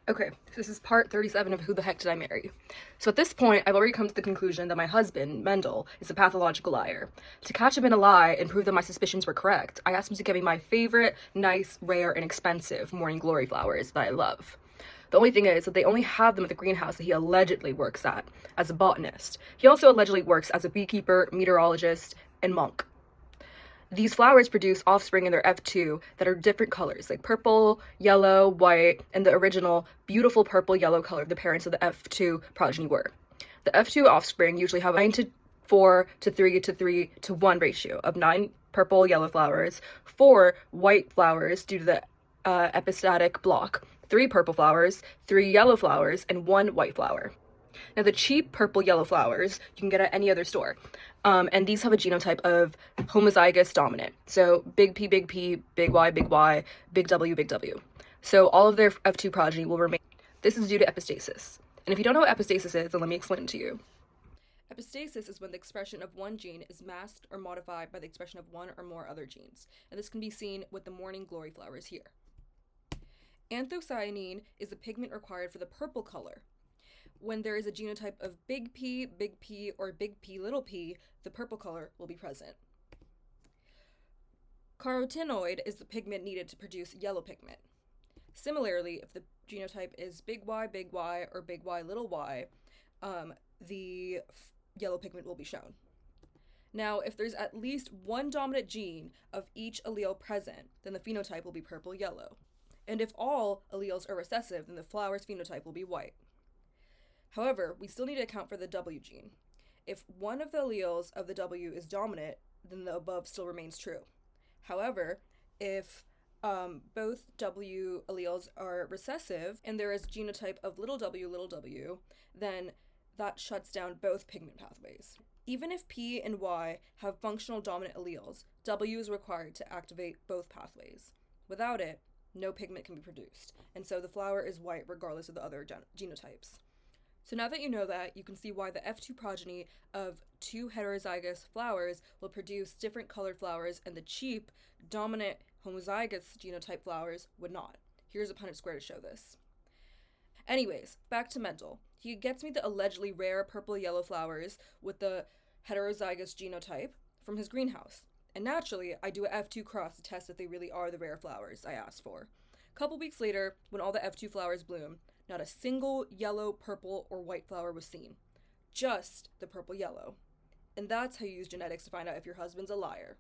Okay, so this is part 37 of Who the Heck Did I Marry? So at this point, I've already come to the conclusion that my husband, Mendel, is a pathological liar. To catch him in a lie and prove that my suspicions were correct, I asked him to get me my favorite, nice, rare, and expensive morning glory flowers that I love. The only thing is that they only have them at the greenhouse that he allegedly works at as a botanist. He also allegedly works as a beekeeper, meteorologist, and monk. These flowers produce offspring in their F2 that are different colors, like purple, yellow, white, and the original beautiful purple yellow color the parents of the F2 progeny were. The F2 offspring usually have a 9 to 4 to 3 to 3 to 1 ratio of 9 purple yellow flowers, 4 white flowers due to the epistatic block, 3 purple flowers, 3 yellow flowers, and 1 white flower. Now, the cheap purple yellow flowers you can get at any other store, and these have a genotype of homozygous dominant. So big P, big P, big Y, big Y, big W, big W. So all of their F2 progeny will remain. This is due to epistasis. And if you don't know what epistasis is, then let me explain it to you. Epistasis is when the expression of one gene is masked or modified by the expression of one or more other genes, and this can be seen with the morning glory flowers here. Anthocyanin is the pigment required for the purple color. When there is a genotype of big P, or big P, little p, the purple color will be present. Carotenoid is the pigment needed to produce yellow pigment. Similarly, if the genotype is big Y, or big Y, little y, the yellow pigment will be shown. Now, if there's at least one dominant gene of each allele present, then the phenotype will be purple-yellow. And if all alleles are recessive, then the flower's phenotype will be white. However, we still need to account for the W gene. If one of the alleles of the W is dominant, then the above still remains true. However, if both W alleles are recessive and there is genotype of little w, then that shuts down both pigment pathways. Even if P and Y have functional dominant alleles, W is required to activate both pathways. Without it, no pigment can be produced, and so the flower is white regardless of the other genotypes. So now that you know that, you can see why the F2 progeny of 2 heterozygous flowers will produce different colored flowers and the cheap, dominant, homozygous genotype flowers would not. Here's a Punnett square to show this. Anyways, back to Mendel. He gets me the allegedly rare purple-yellow flowers with the heterozygous genotype from his greenhouse. And naturally, I do a F2 cross to test if they really are the rare flowers I asked for. A couple weeks later, when all the F2 flowers bloom, not a single yellow, purple, or white flower was seen. Just the purple-yellow. And that's how you use genetics to find out if your husband's a liar.